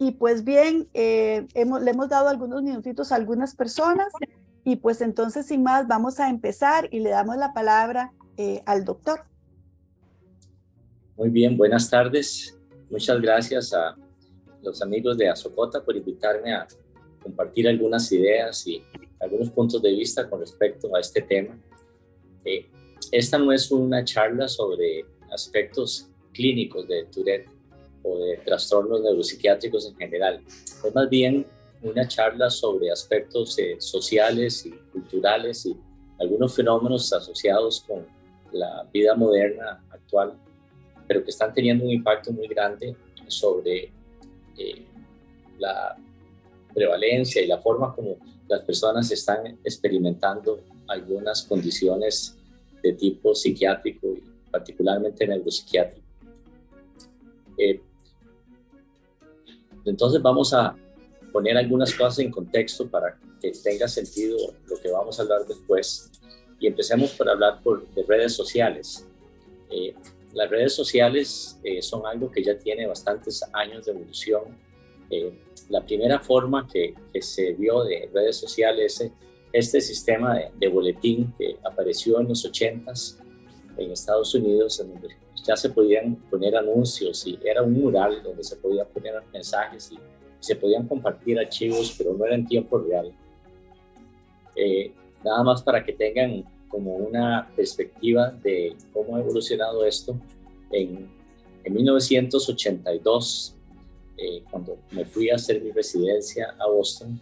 Y pues bien, le hemos dado algunos minutitos a algunas personas y pues entonces sin más vamos a empezar y le damos la palabra al doctor. Muy bien, buenas tardes. Muchas gracias a los amigos de Azocota por invitarme a compartir algunas ideas y algunos puntos de vista con respecto a este tema. Esta no es una charla sobre aspectos clínicos de Tourette o de trastornos neuropsiquiátricos en general. Es más bien una charla sobre aspectos sociales y culturales y algunos fenómenos asociados con la vida moderna actual, pero que están teniendo un impacto muy grande sobre la prevalencia y la forma como las personas están experimentando algunas condiciones de tipo psiquiátrico y particularmente neuropsiquiátrico. Entonces vamos a poner algunas cosas en contexto para que tenga sentido lo que vamos a hablar después y empecemos por hablar de redes sociales. Las redes sociales son algo que ya tiene bastantes años de evolución. La primera forma que se vio de redes sociales es este sistema de boletín que apareció en los 80s en Estados Unidos, en donde ya se podían poner anuncios y era un mural donde se podían poner mensajes y se podían compartir archivos, pero no era en tiempo real. Nada más para que tengan como una perspectiva de cómo ha evolucionado esto. En 1982, cuando me fui a hacer mi residencia a Boston,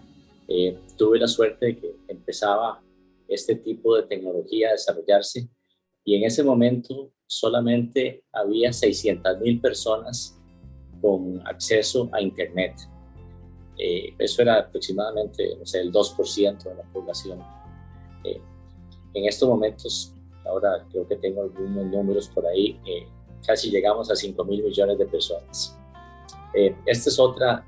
tuve la suerte de que empezaba este tipo de tecnología a desarrollarse y en ese momento solamente había 600,000 personas con acceso a Internet. Eso era aproximadamente, no sé, el 2% de la población. En estos momentos, ahora creo que tengo algunos números por ahí, casi llegamos a 5,000 millones de personas. Esta es otra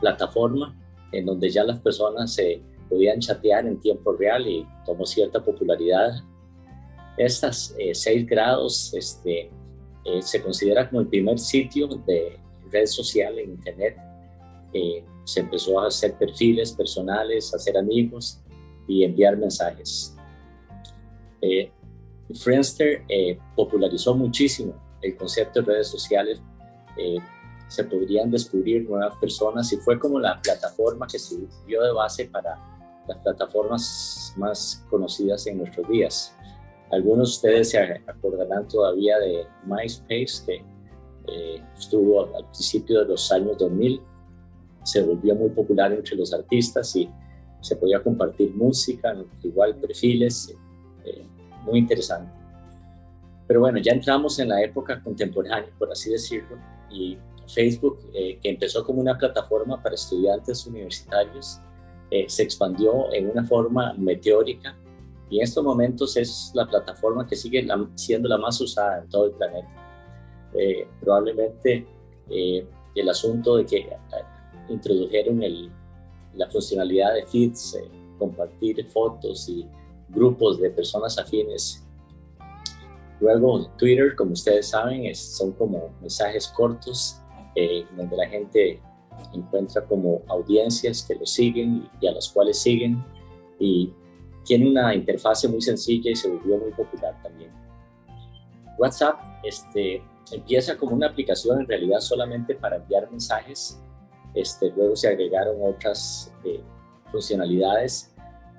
plataforma en donde ya las personas podían chatear en tiempo real y tomó cierta popularidad. Estas 6 grados se considera como el primer sitio de red social en Internet. Se empezó a hacer perfiles personales, a hacer amigos y enviar mensajes. Friendster popularizó muchísimo el concepto de redes sociales. Se podrían descubrir nuevas personas y fue como la plataforma que se dio de base para las plataformas más conocidas en nuestros días. Algunos de ustedes se acordarán todavía de MySpace, que estuvo al principio de los años 2000, se volvió muy popular entre los artistas y se podía compartir música, igual perfiles, muy interesante. Pero bueno, ya entramos en la época contemporánea, por así decirlo, y Facebook, que empezó como una plataforma para estudiantes universitarios, se expandió en una forma meteórica y en estos momentos es la plataforma que sigue siendo la más usada en todo el planeta. Probablemente el asunto de que introdujeron la funcionalidad de feeds, compartir fotos y grupos de personas afines. Luego Twitter, como ustedes saben, son como mensajes cortos donde la gente encuentra como audiencias que lo siguen y a las cuales siguen, y tiene una interfase muy sencilla y se volvió muy popular también. WhatsApp empieza como una aplicación en realidad solamente para enviar mensajes. Luego se agregaron otras funcionalidades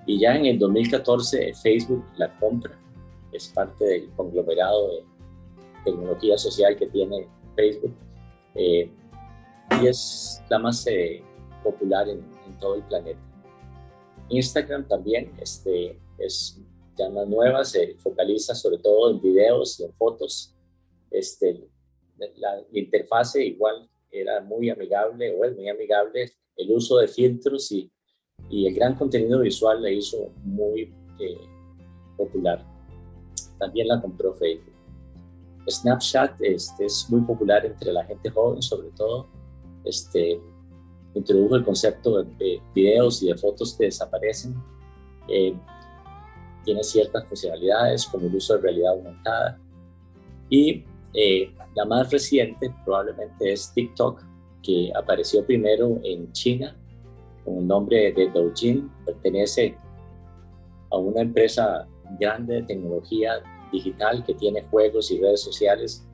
y ya en el 2014 Facebook la compra. Es parte del conglomerado de tecnología social que tiene Facebook y es la más popular en todo el planeta. Instagram también es ya más nueva, se focaliza sobre todo en videos y en fotos. La interfase igual era muy amigable o es muy amigable. El uso de filtros y el gran contenido visual la hizo muy popular. También la compró Facebook. Snapchat es muy popular entre la gente joven, sobre todo. Introdujo el concepto de videos y de fotos que desaparecen. Tiene ciertas funcionalidades como el uso de realidad aumentada. Y la más reciente probablemente es TikTok, que apareció primero en China con el nombre de Douyin. Pertenece a una empresa grande de tecnología digital que tiene juegos y redes sociales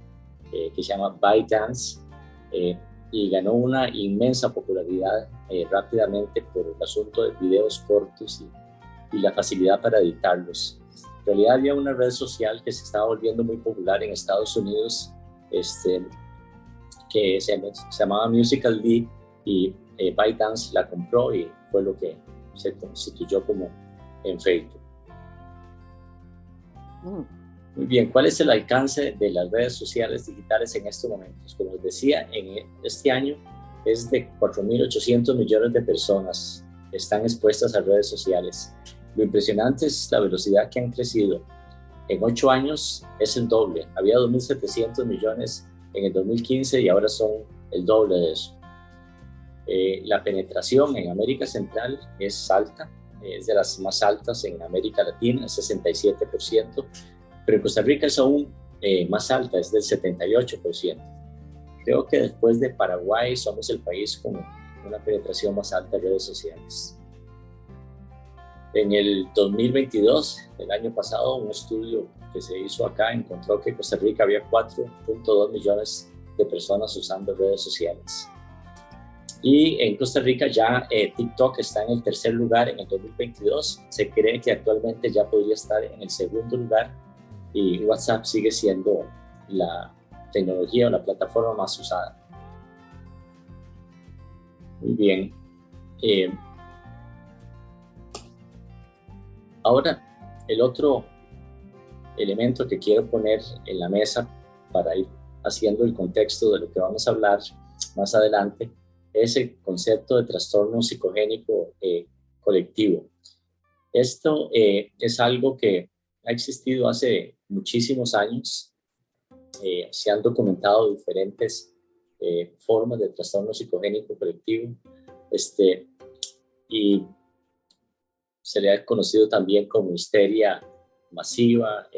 que se llama ByteDance, y ganó una inmensa popularidad rápidamente por el asunto de videos cortos y la facilidad para editarlos. En realidad había una red social que se estaba volviendo muy popular en Estados Unidos, que se llamaba Musical.ly, y ByteDance la compró y fue lo que se constituyó como en Facebook. Muy bien, ¿cuál es el alcance de las redes sociales digitales en estos momentos? Como les decía, en este año es de 4.800 millones de personas que están expuestas a redes sociales. Lo impresionante es la velocidad que han crecido. En 8 años es el doble. Había 2.700 millones en el 2015 y ahora son el doble de eso. La penetración en América Central es alta, es de las más altas en América Latina, es 67%, pero en Costa Rica es aún más alta, es del 78%. Creo que después de Paraguay somos el país con una penetración más alta de redes sociales. En el 2022, el año pasado, un estudio que se hizo acá encontró que en Costa Rica había 4.2 millones de personas usando redes sociales. Y en Costa Rica ya TikTok está en el tercer lugar en el 2022. Se cree que actualmente ya podría estar en el segundo lugar, y WhatsApp sigue siendo la tecnología o la plataforma más usada. Muy bien. Ahora, el otro elemento que quiero poner en la mesa para ir haciendo el contexto de lo que vamos a hablar más adelante es el concepto de trastorno psicogénico colectivo. Esto es algo que ha existido hace muchísimos años. Se han documentado diferentes formas de trastorno psicogénico colectivo, y se le ha conocido también como histeria masiva.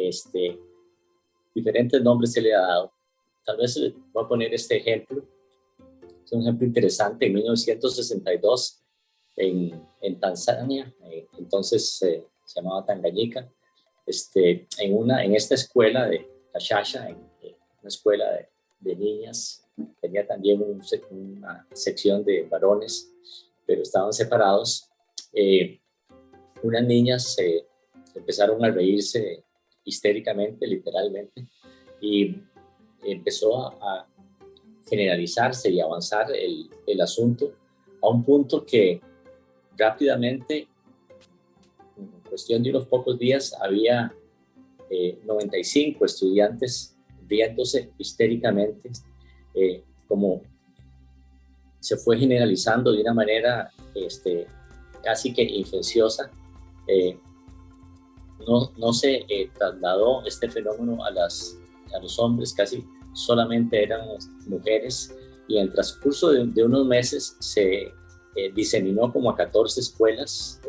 Diferentes nombres se le ha dado. Tal vez voy a poner este ejemplo. Es un ejemplo interesante. En 1962, en Tanzania, entonces se llamaba Tanganyika, en esta escuela de Kashasha, una escuela de niñas, tenía también una sección de varones, pero estaban separados. Unas niñas empezaron a reírse histéricamente, literalmente, y empezó a generalizarse y avanzar el asunto a un punto que rápidamente, en cuestión de unos pocos días, había 95 estudiantes riéndose histéricamente, como se fue generalizando de una manera casi que infecciosa. No se trasladó este fenómeno a los hombres, casi solamente eran mujeres, y en el transcurso de unos meses se diseminó como a 14 escuelas,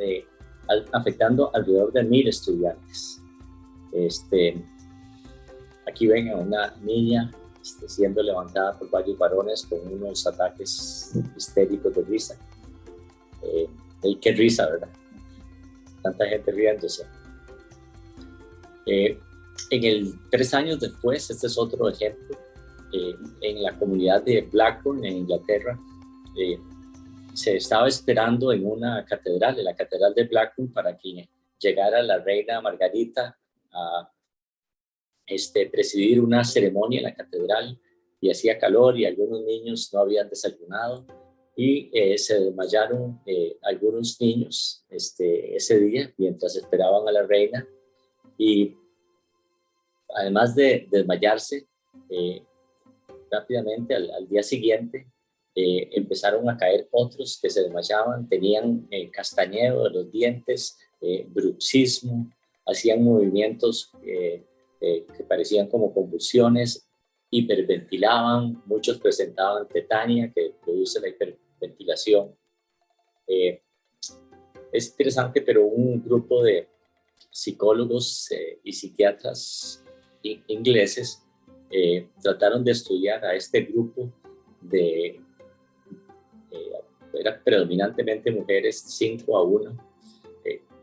afectando alrededor de 1.000 estudiantes. Aquí ven a una niña siendo levantada por varios varones con unos ataques histéricos de risa. Qué risa, ¿verdad? Tanta gente riéndose. 3 años después, este es otro ejemplo, en la comunidad de Blackburn, en Inglaterra, se estaba esperando en una catedral, en la catedral de Blackburn, para que llegara la reina Margarita a presidir una ceremonia en la catedral, y hacía calor y algunos niños no habían desayunado, y se desmayaron algunos niños ese día mientras esperaban a la reina, y además de desmayarse, rápidamente al día siguiente empezaron a caer otros que se desmayaban, tenían castañeo de los dientes, bruxismo, hacían movimientos que parecían como convulsiones, hiperventilaban, muchos presentaban tetania, que produce la hiperventilación. Es interesante, pero un grupo de psicólogos y psiquiatras ingleses trataron de estudiar a este grupo de eran predominantemente mujeres, 5-1,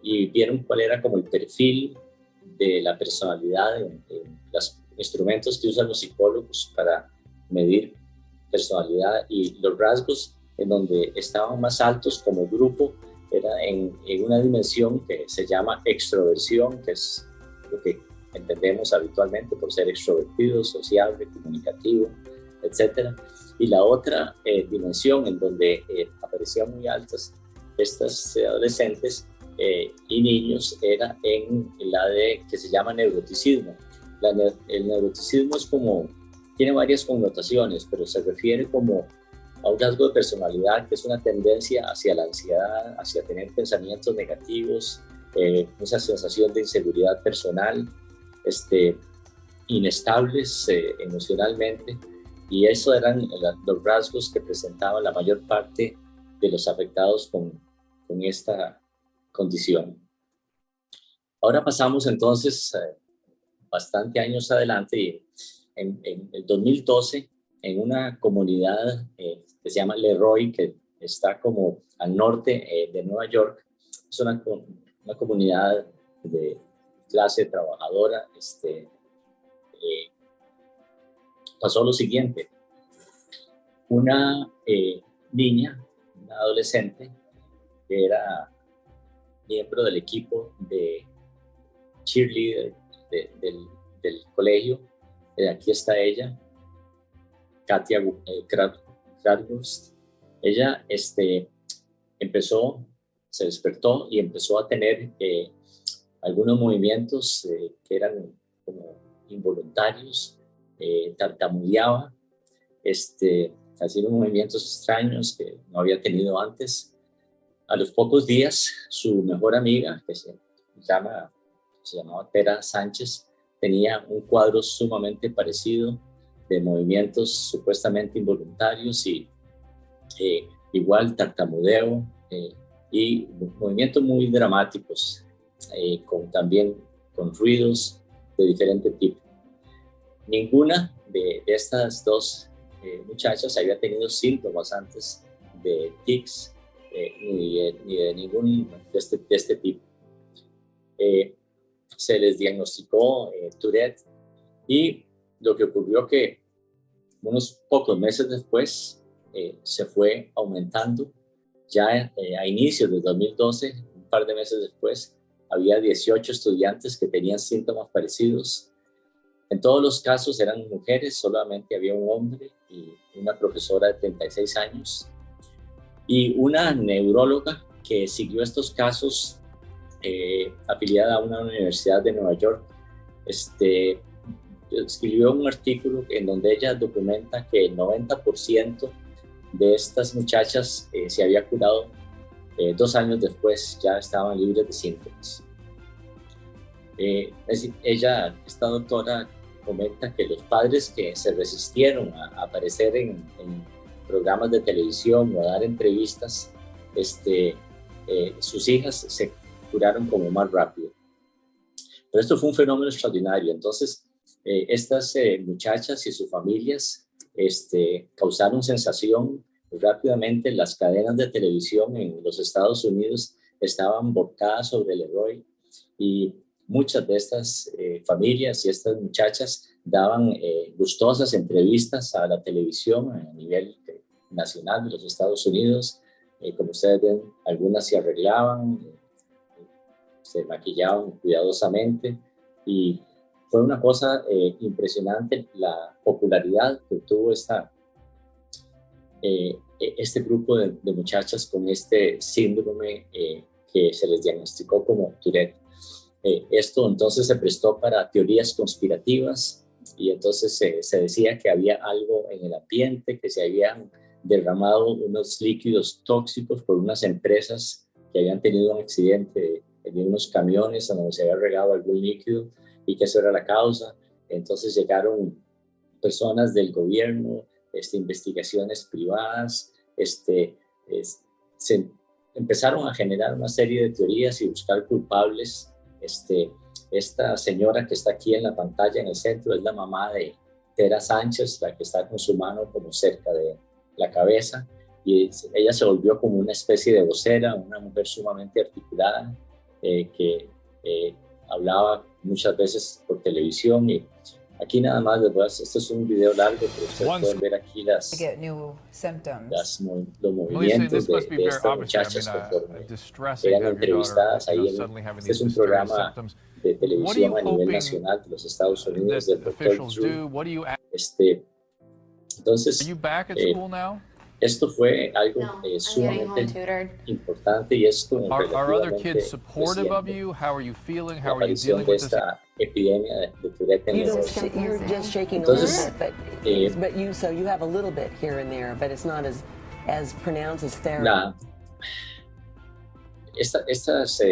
y vieron cuál era como el perfil de la personalidad en los instrumentos que usan los psicólogos para medir personalidad, y los rasgos en donde estaban más altos como grupo era en una dimensión que se llama extroversión, que es lo que entendemos habitualmente por ser extrovertido, sociable, comunicativo, etc. Y la otra dimensión en donde aparecían muy altas estas adolescentes y niños era en la de que se llama neuroticismo. El neuroticismo es como, tiene varias connotaciones, pero se refiere como a un rasgo de personalidad que es una tendencia hacia la ansiedad, hacia tener pensamientos negativos, esa sensación de inseguridad personal, inestables emocionalmente, y eso eran los rasgos que presentaban la mayor parte de los afectados con esta condición. Ahora pasamos entonces bastante años adelante, y en el 2012, en una comunidad que se llama Leroy, que está como al norte de Nueva York, es una comunidad de clase trabajadora, pasó lo siguiente. Una niña, una adolescente, que era miembro del equipo de cheerleader del colegio, aquí está ella, Katia Kratwurst. Ella se despertó y empezó a tener algunos movimientos que eran como involuntarios, tartamudeaba, hacía movimientos extraños que no había tenido antes. A los pocos días, su mejor amiga, que se llamaba Tera Sánchez, tenía un cuadro sumamente parecido de movimientos supuestamente involuntarios y igual tartamudeo y movimientos muy dramáticos, también con ruidos de diferente tipo. Ninguna de estas dos muchachas había tenido síntomas antes de tics, ni de ningún de este tipo. Se les diagnosticó Tourette, y lo que ocurrió que unos pocos meses después se fue aumentando. Ya a inicios de 2012, un par de meses después, había 18 estudiantes que tenían síntomas parecidos. En todos los casos eran mujeres, solamente había un hombre y una profesora de 36 años. Y una neuróloga que siguió estos casos, afiliada a una universidad de Nueva York, escribió un artículo en donde ella documenta que el 90% de estas muchachas se había curado 2 años después, ya estaban libres de síntomas. Esta doctora comenta que los padres que se resistieron a aparecer en programas de televisión o a dar entrevistas, sus hijas se curaron como más rápido. Pero esto fue un fenómeno extraordinario. Entonces, estas muchachas y sus familias causaron sensación rápidamente. Las cadenas de televisión en los Estados Unidos estaban volcadas sobre Leroy, y muchas de estas familias y estas muchachas daban gustosas entrevistas a la televisión a nivel nacional de los Estados Unidos. Como ustedes ven, algunas se arreglaban, se maquillaban cuidadosamente, y fue una cosa impresionante la popularidad que tuvo este grupo de muchachas con este síndrome que se les diagnosticó como Tourette. Esto entonces se prestó para teorías conspirativas, y entonces se decía que había algo en el ambiente, que se habían derramado unos líquidos tóxicos por unas empresas que habían tenido un accidente de unos camiones donde se había regado algún líquido, y que eso era la causa. Entonces llegaron personas del gobierno, investigaciones privadas, se empezaron a generar una serie de teorías y buscar culpables. Esta señora que está aquí en la pantalla en el centro es la mamá de Tera Sánchez, la que está con su mano como cerca de la cabeza, y ella se volvió como una especie de vocera, una mujer sumamente articulada, que hablaba muchas veces por televisión. Y aquí nada más les voy a hacer, esto es un video largo, pero ustedes pueden ver aquí los movimientos de estas muchachas conforme eran entrevistadas ahí este es un programa de televisión a nivel nacional de los Estados Unidos, del Dr. Drew. Entonces, esto fue algo sumamente importante y esto relativamente reciente, la aparición de esta epidemia de Tourette en los entonces, estas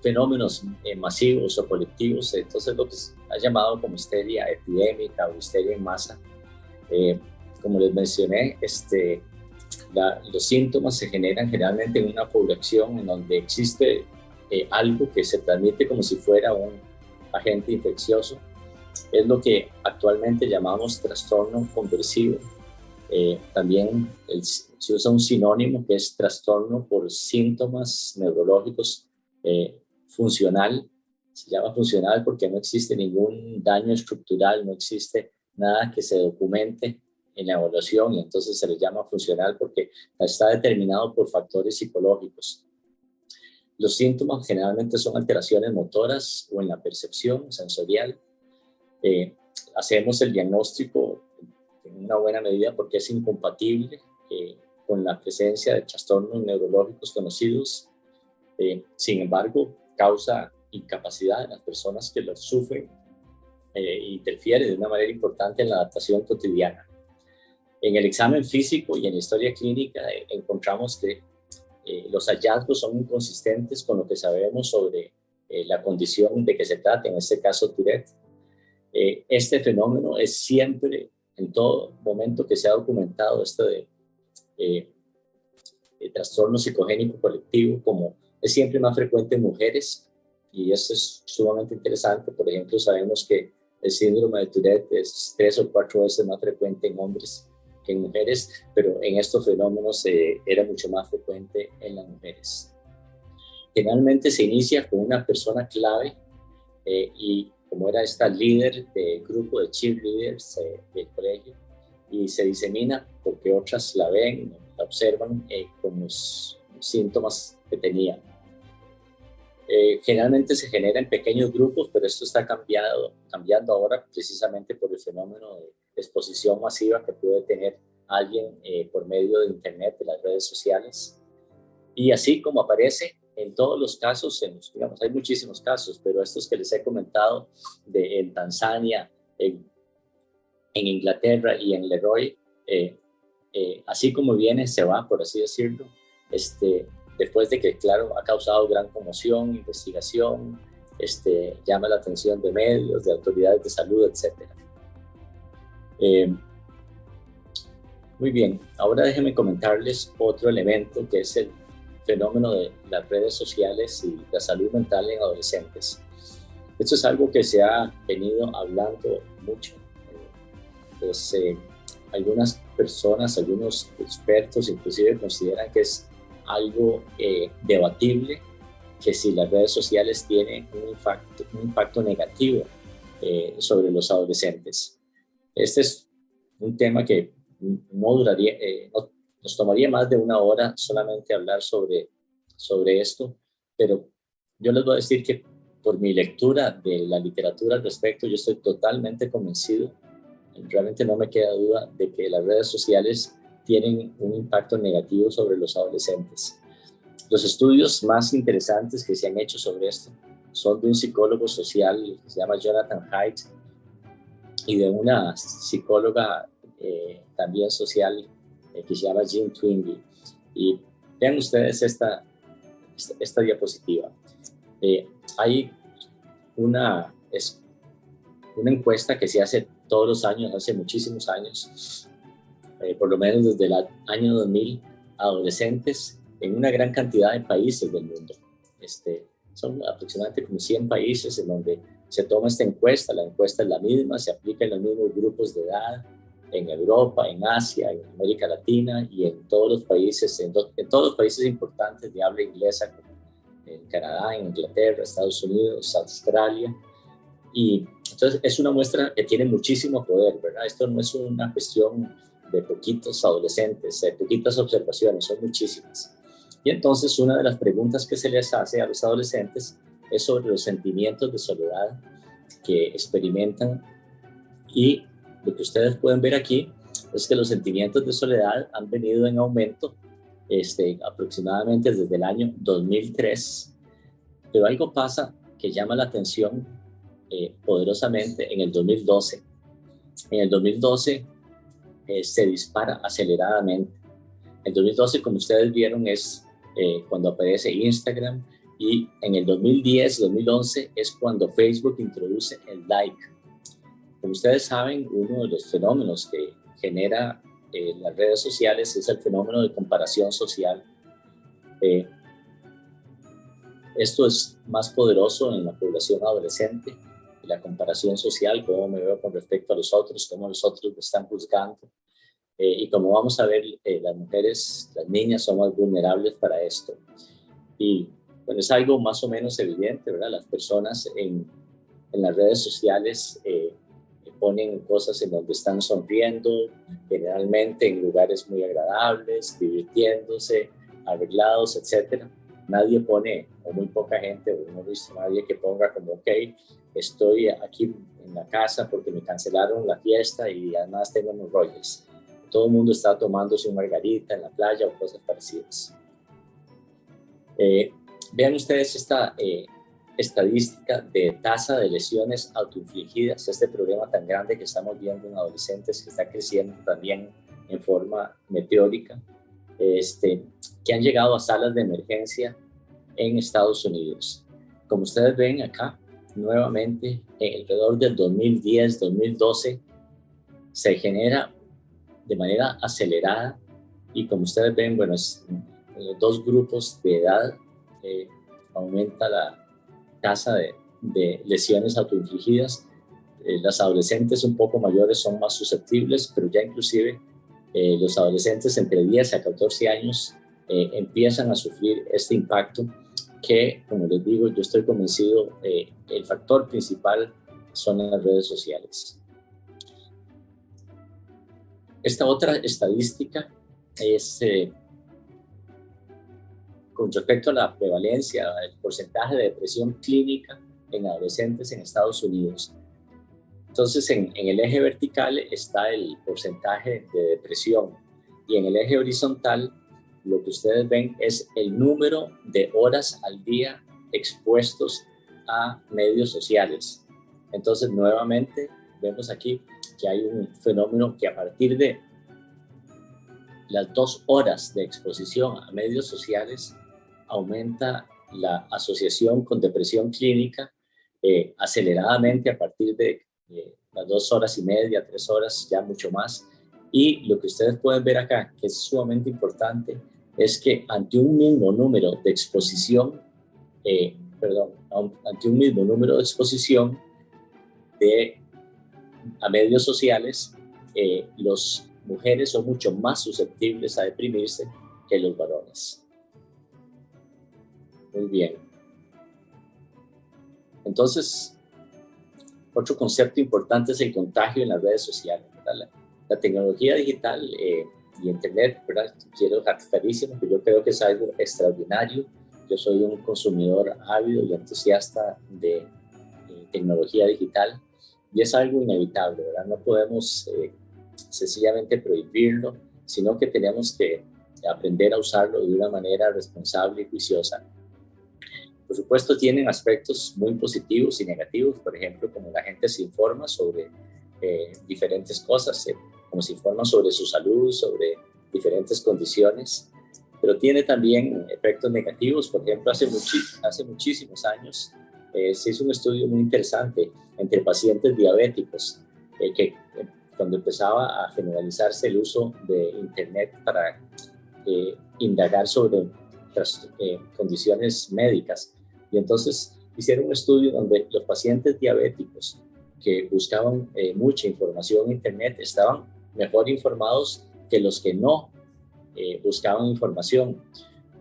fenómenos masivos o colectivos, entonces lo que se ha llamado como histeria epidémica o histeria en masa. Como les mencioné, los síntomas se generan generalmente en una población en donde existe algo que se transmite como si fuera un agente infeccioso. Es lo que actualmente llamamos trastorno conversivo. También se usa un sinónimo que es trastorno por síntomas neurológicos funcional. Se llama funcional porque no existe ningún daño estructural, no existe nada que se documente en la evaluación, y entonces se le llama funcional porque está determinado por factores psicológicos. Los síntomas generalmente son alteraciones motoras o en la percepción sensorial. Hacemos el diagnóstico en una buena medida porque es incompatible con la presencia de trastornos neurológicos conocidos. Sin embargo, causa incapacidad en las personas que lo sufren e interfiere de una manera importante en la adaptación cotidiana. En el examen físico y en la historia clínica encontramos que los hallazgos son inconsistentes con lo que sabemos sobre la condición de que se trata, en este caso Tourette. Este fenómeno es siempre, en todo momento que se ha documentado esto de trastorno psicogénico colectivo, como es siempre más frecuente en mujeres, y eso es sumamente interesante. Por ejemplo, sabemos que el síndrome de Tourette es 3 o 4 veces más frecuente en hombres que en mujeres, pero en estos fenómenos era mucho más frecuente en las mujeres. Generalmente se inicia con una persona clave y como era esta líder del grupo de cheerleaders del colegio, y se disemina porque otras la ven, la observan con los síntomas que tenía. Generalmente se genera en pequeños grupos, pero esto está cambiando ahora precisamente por el fenómeno de exposición masiva que puede tener alguien por medio de internet, de las redes sociales. Y así como aparece en todos los casos, digamos, hay muchísimos casos, pero estos que les he comentado en Tanzania, en Inglaterra y en Leroy, así como viene, se va, por así decirlo, después de que, claro, ha causado gran conmoción, investigación, llama la atención de medios, de autoridades de salud, etc. Muy bien, ahora déjenme comentarles otro elemento que es el fenómeno de las redes sociales y la salud mental en adolescentes. Esto es algo que se ha venido hablando mucho. Algunas personas, algunos expertos inclusive consideran que es algo debatible, que si las redes sociales tienen un impacto negativo sobre los adolescentes. Este es un tema que no duraría, nos tomaría más de 1 hora solamente hablar sobre esto, pero yo les voy a decir que por mi lectura de la literatura al respecto, yo estoy totalmente convencido, realmente no me queda duda de que las redes sociales tienen un impacto negativo sobre los adolescentes. Los estudios más interesantes que se han hecho sobre esto son de un psicólogo social que se llama Jonathan Haidt y de una psicóloga también social que se llama Jean Twenge. Y vean ustedes esta diapositiva. Hay una encuesta que se hace todos los años, hace muchísimos años, por lo menos desde el año 2000, a adolescentes en una gran cantidad de países del mundo. Son aproximadamente como 100 países en donde se toma esta encuesta. La encuesta es la misma, se aplica en los mismos grupos de edad, en Europa, en Asia, en América Latina y en todos los países, en todos los países importantes de habla inglesa, como en Canadá, en Inglaterra, Estados Unidos, Australia. Y entonces es una muestra que tiene muchísimo poder, ¿verdad? Esto no es una cuestión de poquitos adolescentes, de poquitas observaciones, son muchísimas. Y entonces una de las preguntas que se les hace a los adolescentes es sobre los sentimientos de soledad que experimentan, y lo que ustedes pueden ver aquí es que los sentimientos de soledad han venido en aumento aproximadamente desde el año 2003, pero algo pasa que llama la atención poderosamente en el 2012. En el 2012 se dispara aceleradamente. El 2012, como ustedes vieron, es cuando aparece Instagram, y en el 2010, 2011 es cuando Facebook introduce el like. Como ustedes saben, uno de los fenómenos que genera las redes sociales es el fenómeno de comparación social. Esto es más poderoso en la población adolescente, la comparación social, cómo me veo con respecto a los otros, cómo los otros me están juzgando. Y como vamos a ver, las mujeres, las niñas son más vulnerables para esto. Y bueno, es algo más o menos evidente, ¿verdad? Las personas en las redes sociales ponen cosas en donde están sonriendo, generalmente en lugares muy agradables, divirtiéndose, arreglados, etc. Nadie pone, o muy poca gente, o no he visto a nadie que ponga como, ok, estoy aquí en la casa porque me cancelaron la fiesta y además tengo unos rollos. Todo el mundo está tomándose un margarita en la playa o cosas parecidas. Vean ustedes esta estadística de tasa de lesiones autoinfligidas, este problema tan grande que estamos viendo en adolescentes, que está creciendo también en forma meteórica, que han llegado a salas de emergencia en Estados Unidos. Como ustedes ven acá, nuevamente, alrededor del 2010, 2012, se genera de manera acelerada, y como ustedes ven, bueno, en los dos grupos de edad aumenta la tasa de lesiones autoinfligidas. Las adolescentes un poco mayores son más susceptibles, pero ya inclusive los adolescentes entre 10 a 14 años empiezan a sufrir este impacto que, como les digo, yo estoy convencido, el factor principal son las redes sociales. Esta otra estadística es con respecto a la prevalencia, el porcentaje de depresión clínica en adolescentes en Estados Unidos. Entonces, en el eje vertical está el porcentaje de depresión, y en el eje horizontal lo que ustedes ven es el número de horas al día expuestos a medios sociales. Entonces, nuevamente, vemos aquí que hay un fenómeno que a partir de las 2 horas de exposición a medios sociales aumenta la asociación con depresión clínica aceleradamente a partir de las 2 horas y media, 3 horas, ya mucho más. Y lo que ustedes pueden ver acá, que es sumamente importante, es que ante un mismo número de exposición, ante un mismo número de exposición a medios sociales, las mujeres son mucho más susceptibles a deprimirse que los varones. Muy bien. Entonces, otro concepto importante es el contagio en las redes sociales, ¿verdad? La tecnología digital y Internet, ¿verdad? Quiero dejar clarísimo que yo creo que es algo extraordinario. Yo soy un consumidor ávido y entusiasta de tecnología digital, y es algo inevitable, ¿verdad? No podemos sencillamente prohibirlo, sino que tenemos que aprender a usarlo de una manera responsable y juiciosa. Por supuesto, tienen aspectos muy positivos y negativos, por ejemplo, como la gente se informa sobre diferentes cosas, como se informa sobre su salud, sobre diferentes condiciones, pero tiene también efectos negativos. Por ejemplo, hace muchísimos años se hizo un estudio muy interesante entre pacientes diabéticos, que cuando empezaba a generalizarse el uso de Internet para indagar sobre condiciones médicas. Y entonces hicieron un estudio donde los pacientes diabéticos que buscaban mucha información en Internet estaban mejor informados que los que no buscaban información.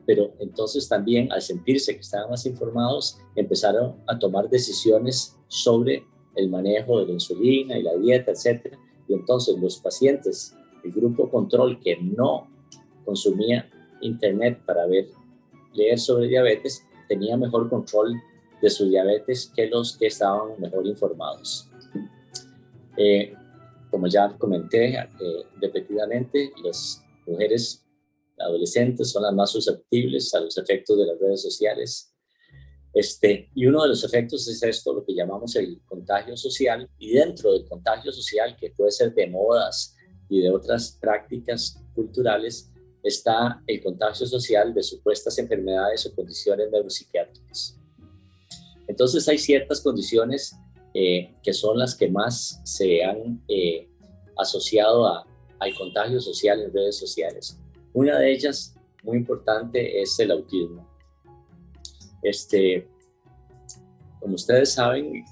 Pero entonces también, al sentirse que estaban más informados, empezaron a tomar decisiones sobre el manejo de la insulina y la dieta, etc. Y entonces los pacientes, el grupo control que no consumía internet para leer sobre diabetes, tenía mejor control de su diabetes que los que estaban mejor informados. Como ya comenté repetidamente, las mujeres adolescentes son las más susceptibles a los efectos de las redes sociales. Y uno de los efectos es esto, lo que llamamos el contagio social, y dentro del contagio social, que puede ser de modas y de otras prácticas culturales, está el contagio social de supuestas enfermedades o condiciones neuropsiquiátricas. Entonces hay ciertas condiciones que son las que más se han asociado al contagio social en redes sociales. Una de ellas, muy importante, es el autismo. Como ustedes saben,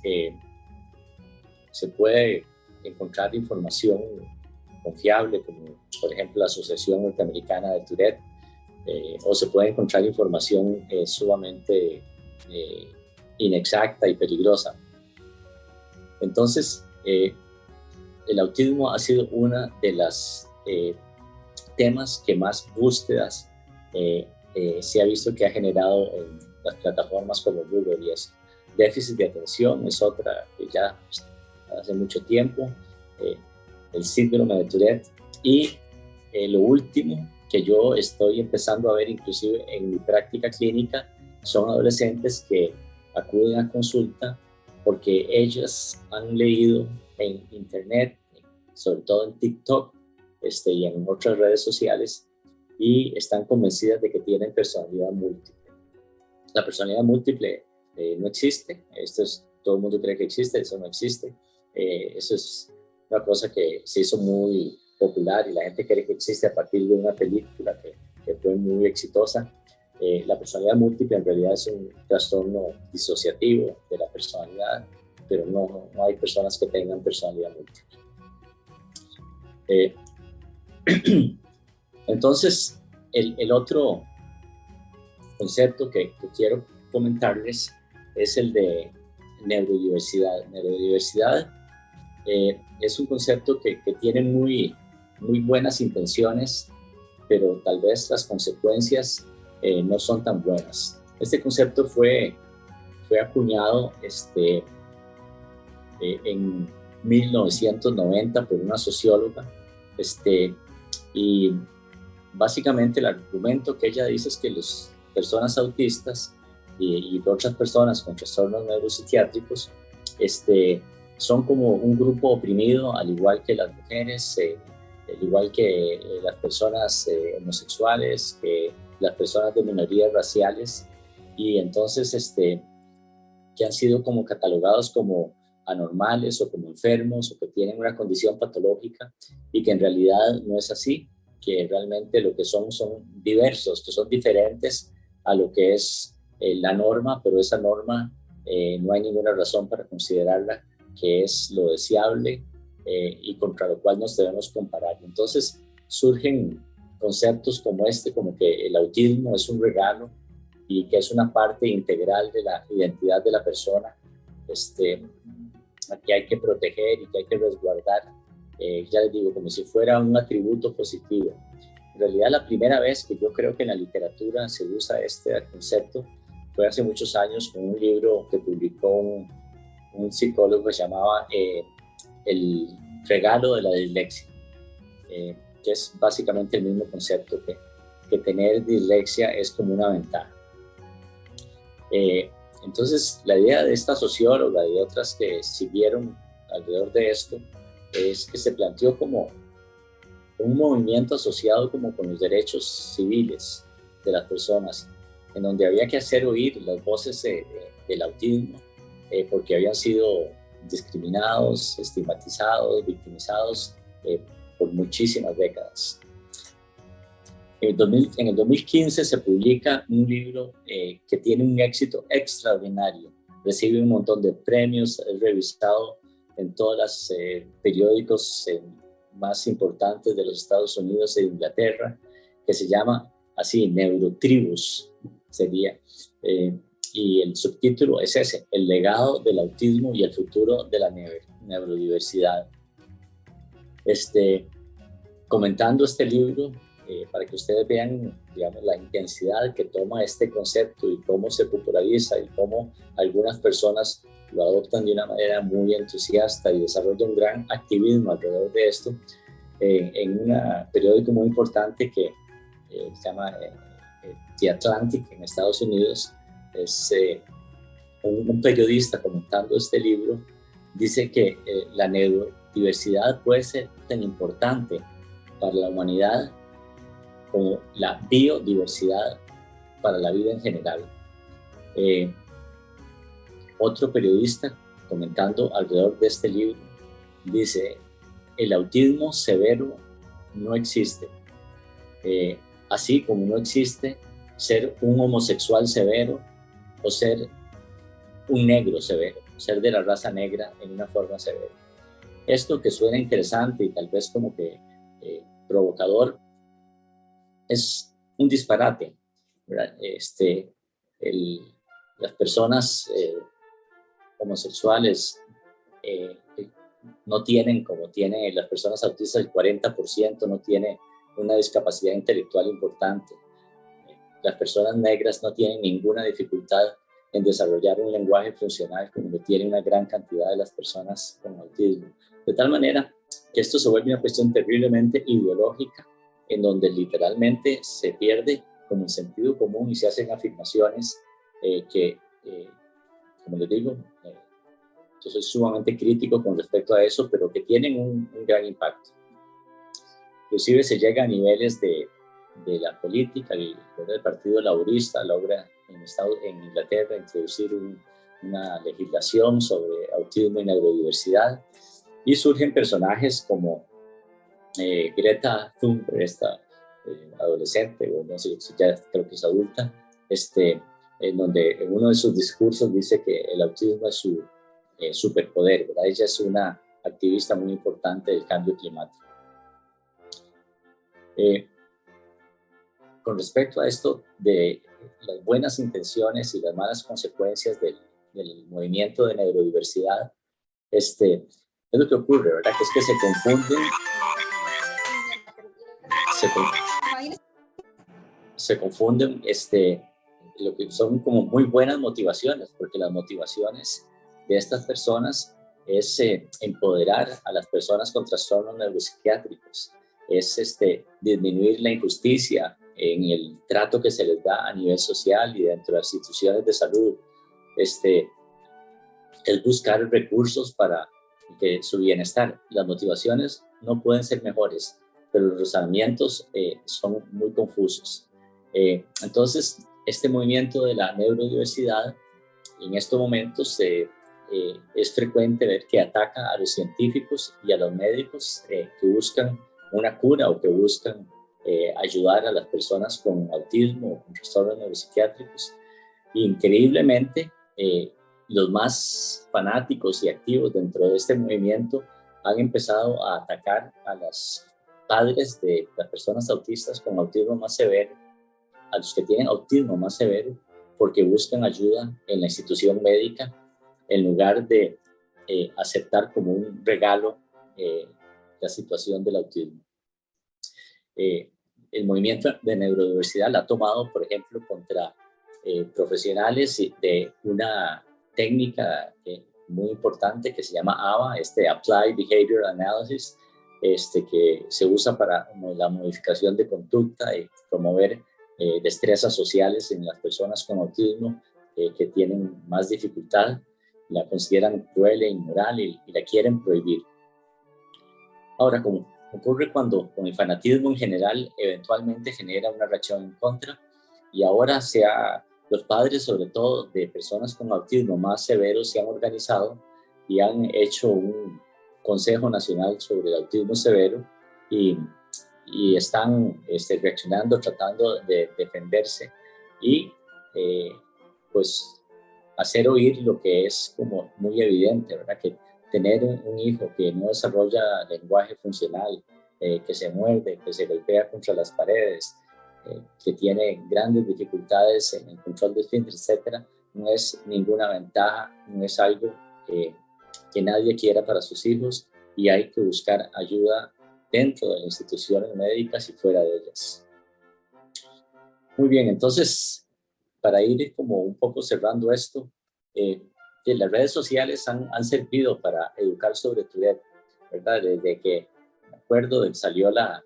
se puede encontrar información confiable, como por ejemplo la Asociación Norteamericana de Tourette, o se puede encontrar información sumamente inexacta y peligrosa. Entonces, el autismo ha sido una de las temas que más búsquedas se ha visto que ha generado en las plataformas como Google y eso. Déficit de atención es otra que ya hace mucho tiempo, el síndrome de Tourette, y lo último que yo estoy empezando a ver inclusive en mi práctica clínica son adolescentes que acuden a consulta porque ellas han leído en internet, sobre todo en TikTok y en otras redes sociales, y están convencidas de que tienen personalidad múltiple. La personalidad múltiple no existe, todo el mundo cree que existe, eso no existe. Eso es una cosa que se hizo muy popular y la gente cree que existe a partir de una película que fue muy exitosa. La personalidad múltiple en realidad es un trastorno disociativo de la personalidad, pero no hay personas que tengan personalidad múltiple. Entonces, el otro concepto que quiero comentarles es el de neurodiversidad. Neurodiversidad es un concepto que tiene muy buenas intenciones, pero tal vez las consecuencias no son tan buenas. Este concepto fue acuñado en 1990 por una socióloga, y básicamente el argumento que ella dice es que las personas autistas y otras personas con trastornos neuropsiquiátricos son como un grupo oprimido, al igual que las mujeres, al igual que las personas homosexuales, que las personas de minorías raciales, y entonces que han sido como catalogados como anormales o como enfermos o que tienen una condición patológica, y que en realidad no es así, que realmente lo que son diversos, que son diferentes a lo que es la norma, pero esa norma no hay ninguna razón para considerarla que es lo deseable y contra lo cual nos debemos comparar. Entonces surgen conceptos como como que el autismo es un regalo y que es una parte integral de la identidad de la persona, que hay que proteger y que hay que resguardar, ya les digo, como si fuera un atributo positivo. En realidad, la primera vez que yo creo que en la literatura se usa este concepto fue hace muchos años con un libro que publicó un psicólogo que se llamaba El regalo de la dislexia, que es básicamente el mismo concepto, que tener dislexia es como una ventaja. Entonces, la idea de esta socióloga y de otras que siguieron alrededor de esto es que se planteó como un movimiento asociado como con los derechos civiles de las personas, en donde había que hacer oír las voces del autismo, porque habían sido discriminados, estigmatizados, victimizados por muchísimas décadas. En el 2015 se publica un libro que tiene un éxito extraordinario, recibe un montón de premios, es revisado en todos los periódicos más importantes de los Estados Unidos e Inglaterra, que se llama así, Neurotribus, sería. Y el subtítulo es ese, el legado del autismo y el futuro de la neurodiversidad. Comentando este libro, para que ustedes vean, digamos, la intensidad que toma este concepto y cómo se populariza y cómo algunas personas lo adoptan de una manera muy entusiasta y desarrollan un gran activismo alrededor de esto, en un periódico muy importante que se llama The Atlantic en Estados Unidos, es un periodista comentando este libro, dice que la neurodiversidad puede ser tan importante para la humanidad como la biodiversidad para la vida en general. Otro periodista comentando alrededor de este libro dice, el autismo severo no existe, así como no existe ser un homosexual severo o ser un negro severo, ser de la raza negra en una forma severa. Esto que suena interesante y tal vez como que provocador, es un disparate, ¿verdad? Las personas homosexuales no tienen, como tienen las personas autistas, el 40% no tiene una discapacidad intelectual importante. Las personas negras no tienen ninguna dificultad en desarrollar un lenguaje funcional como lo tiene una gran cantidad de las personas con autismo. De tal manera que esto se vuelve una cuestión terriblemente ideológica, en donde literalmente se pierde como el sentido común y se hacen afirmaciones que, como les digo, yo soy sumamente crítico con respecto a eso, pero que tienen un gran impacto. Inclusive se llega a niveles de la política, el Partido Laborista logra en Inglaterra introducir una legislación sobre autismo y neurodiversidad, y surgen personajes como Greta Thunberg, esta adolescente, o no sé si ya creo que es adulta, en donde en uno de sus discursos dice que el autismo es su superpoder, ¿verdad? Ella es una activista muy importante del cambio climático. Con respecto a esto de las buenas intenciones y las malas consecuencias del movimiento de neurodiversidad, es lo que ocurre, ¿verdad? Que es que se confunden lo que son como muy buenas motivaciones, porque las motivaciones de estas personas es empoderar a las personas con trastornos neuropsiquiátricos, es disminuir la injusticia en el trato que se les da a nivel social y dentro de las instituciones de salud, es buscar recursos para que su bienestar. Las motivaciones no pueden ser mejores, pero los razonamientos son muy confusos. Entonces, este movimiento de la neurodiversidad, en estos momentos es frecuente ver que ataca a los científicos y a los médicos que buscan una cura o que buscan ayudar a las personas con autismo o con trastornos neuropsiquiátricos. Increíblemente, los más fanáticos y activos dentro de este movimiento han empezado a atacar a los padres de las personas autistas con autismo más severo, a los que tienen autismo más severo, porque buscan ayuda en la institución médica en lugar de aceptar como un regalo la situación del autismo. El movimiento de neurodiversidad la ha tomado, por ejemplo, contra profesionales de una técnica muy importante que se llama ABA, Applied Behavior Analysis, que se usa para la modificación de conducta y promover destrezas sociales en las personas con autismo que tienen más dificultad, la consideran cruel e inmoral y la quieren prohibir. Ahora, como ocurre cuando con el fanatismo en general eventualmente genera una reacción en contra, y ahora los padres, sobre todo de personas con autismo más severos, se han organizado y han hecho un Consejo Nacional sobre el Autismo Severo y están reaccionando, tratando de defenderse y pues hacer oír lo que es como muy evidente, ¿verdad? Que tener un hijo que no desarrolla lenguaje funcional, que se muerde, que se golpea contra las paredes, que tiene grandes dificultades en el control del esfínter, etcétera, no es ninguna ventaja, no es algo que nadie quiera para sus hijos, y hay que buscar ayuda dentro de las instituciones médicas y fuera de ellas. Muy bien, entonces, para ir como un poco cerrando esto, las redes sociales han servido para educar sobre Tourette, ¿verdad? Desde que, me acuerdo, salió la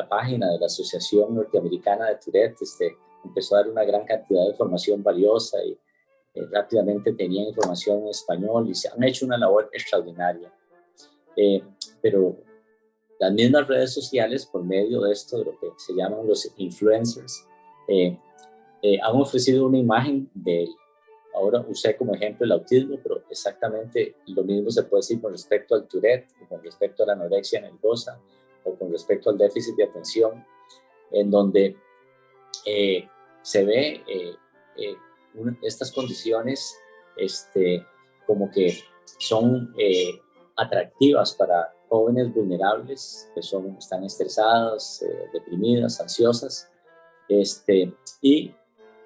página de la Asociación Norteamericana de Tourette, empezó a dar una gran cantidad de información valiosa, y rápidamente tenían información en español, y se han hecho una labor extraordinaria. Pero las mismas redes sociales, por medio de esto, de lo que se llaman los influencers, han ofrecido una imagen ahora usé como ejemplo el autismo, pero exactamente lo mismo se puede decir con respecto al Tourette, o con respecto a la anorexia nerviosa, o con respecto al déficit de atención, en donde se ve estas condiciones como que son atractivas para jóvenes vulnerables, que están estresadas, deprimidas, ansiosas, y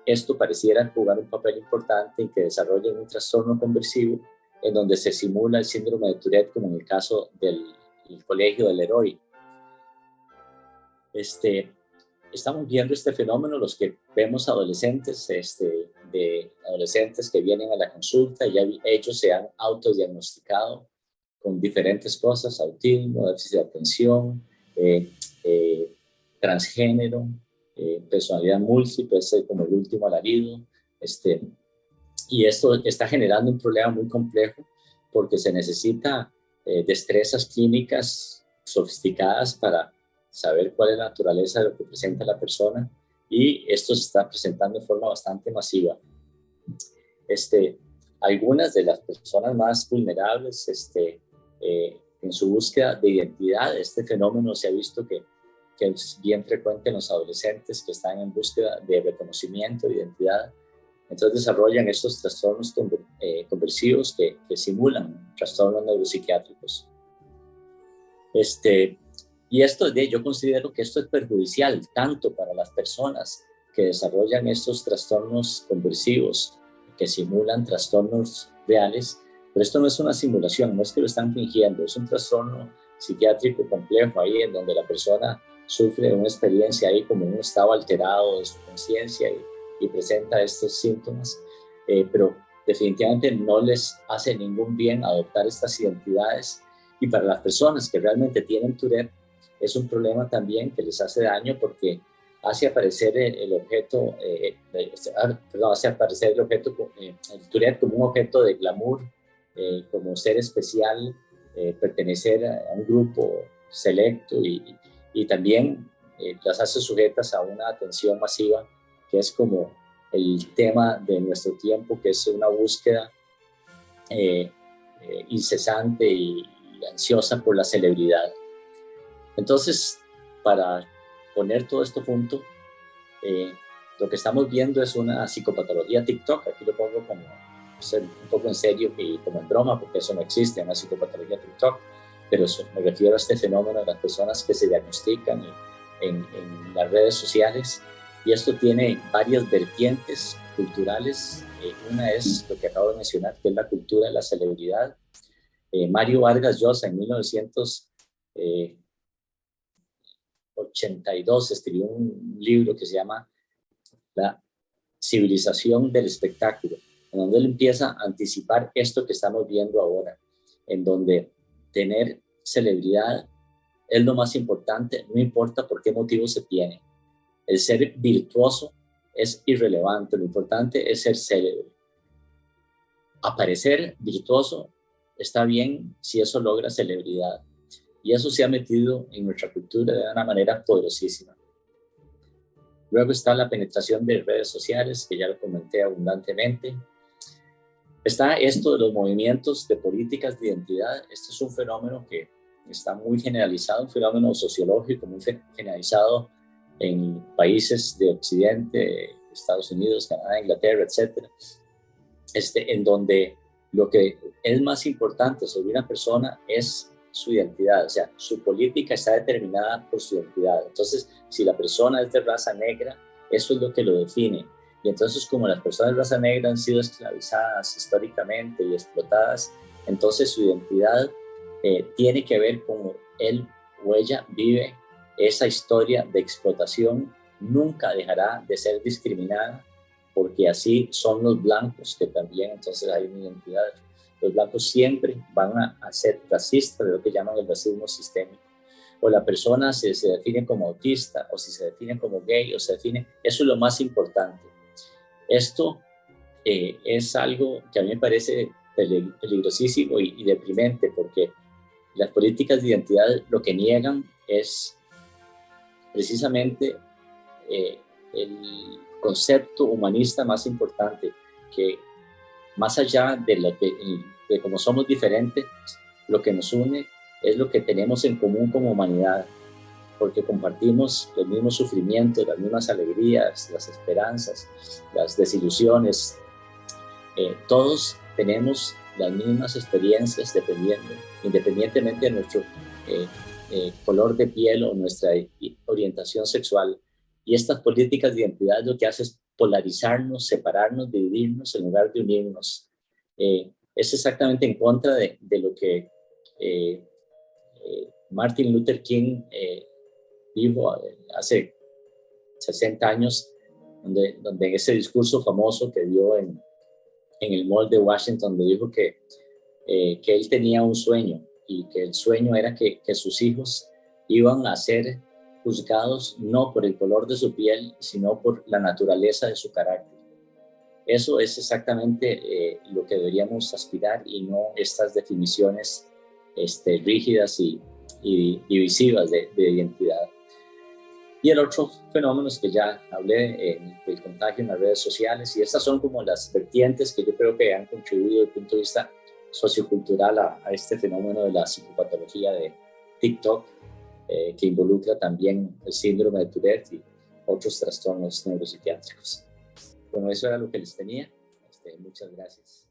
esto pareciera jugar un papel importante en que desarrollen un trastorno conversivo, en donde se simula el síndrome de Tourette, como en el caso del colegio del Leroy. Estamos viendo este fenómeno, los que vemos adolescentes, de adolescentes que vienen a la consulta, y ya ellos se han autodiagnosticado con diferentes cosas: autismo, déficit de atención, transgénero, personalidad múltiple, como el último alarido, y esto está generando un problema muy complejo, porque se necesita destrezas clínicas sofisticadas para saber cuál es la naturaleza de lo que presenta la persona, y esto se está presentando de forma bastante masiva. Algunas de las personas más vulnerables, en su búsqueda de identidad, este fenómeno se ha visto que es bien frecuente en los adolescentes que están en búsqueda de reconocimiento, de identidad. Entonces desarrollan estos trastornos conversivos que simulan trastornos neuropsiquiátricos. Y yo considero que esto es perjudicial tanto para las personas que desarrollan estos trastornos conversivos, que simulan trastornos reales, pero esto no es una simulación, no es que lo están fingiendo, es un trastorno psiquiátrico complejo ahí, en donde la persona sufre una experiencia ahí como un estado alterado de su conciencia, y presenta estos síntomas, pero definitivamente no les hace ningún bien adoptar estas identidades. Y para las personas que realmente tienen Tourette, es un problema también que les hace daño, porque hace aparecer el objeto, hace aparecer el Tourette como un objeto de glamour, como ser especial, pertenecer a un grupo selecto, y también las hace sujetas a una atención masiva, que es como el tema de nuestro tiempo, que es una búsqueda incesante y ansiosa por la celebridad. Entonces, para poner todo esto junto, lo que estamos viendo es una psicopatología TikTok. Aquí lo pongo como un poco en serio y como en broma, porque eso no existe, una psicopatología TikTok, pero me refiero a este fenómeno de las personas que se diagnostican en las redes sociales, y esto tiene varias vertientes culturales. Una es lo que acabo de mencionar, que es la cultura de la celebridad. Mario Vargas Llosa en 1982 escribió un libro que se llama La civilización del espectáculo, en donde él empieza a anticipar esto que estamos viendo ahora, en donde tener celebridad es lo más importante, no importa por qué motivo se tiene. El ser virtuoso es irrelevante, lo importante es ser célebre. Aparecer virtuoso está bien si eso logra celebridad, y eso se ha metido en nuestra cultura de una manera poderosísima. Luego está la penetración de redes sociales, que ya lo comenté abundantemente. Está esto de los movimientos de políticas de identidad. Este es un fenómeno que está muy generalizado, un fenómeno sociológico muy generalizado en países de Occidente, Estados Unidos, Canadá, Inglaterra, etc. En donde lo que es más importante sobre una persona es su identidad, o sea, su política está determinada por su identidad. Entonces, si la persona es de raza negra, eso es lo que lo define. Y entonces, como las personas de raza negra han sido esclavizadas históricamente y explotadas, entonces su identidad tiene que ver con él o ella vive esa historia de explotación, nunca dejará de ser discriminada, porque así son los blancos, que también entonces hay una identidad. Los blancos siempre van a ser racistas, de lo que llaman el racismo sistémico. O la persona si se define como autista, o si se define como gay, o se define, eso es lo más importante. Esto es algo que a mí me parece peligrosísimo y deprimente, porque las políticas de identidad lo que niegan es precisamente el concepto humanista más importante, que más allá de cómo somos diferentes, lo que nos une es lo que tenemos en común como humanidad, porque compartimos los mismos sufrimientos, las mismas alegrías, las esperanzas, las desilusiones. Todos tenemos las mismas experiencias independientemente de nuestro color de piel o nuestra orientación sexual. Y estas políticas de identidad lo que hace es polarizarnos, separarnos, dividirnos en lugar de unirnos. Es exactamente en contra de lo que Martin Luther King dijo hace 60 años, donde en ese discurso famoso que dio en el Mall de Washington, donde dijo que él tenía un sueño, y que el sueño era que sus hijos iban a ser juzgados no por el color de su piel, sino por la naturaleza de su carácter. Eso es exactamente lo que deberíamos aspirar, y no estas definiciones rígidas y divisivas de identidad. Y el otro fenómeno es que ya hablé del contagio en las redes sociales, y estas son como las vertientes que yo creo que han contribuido desde el punto de vista sociocultural a este fenómeno de la psicopatología de TikTok, que involucra también el síndrome de Tourette y otros trastornos neuropsiquiátricos. Bueno, eso era lo que les tenía. Muchas gracias.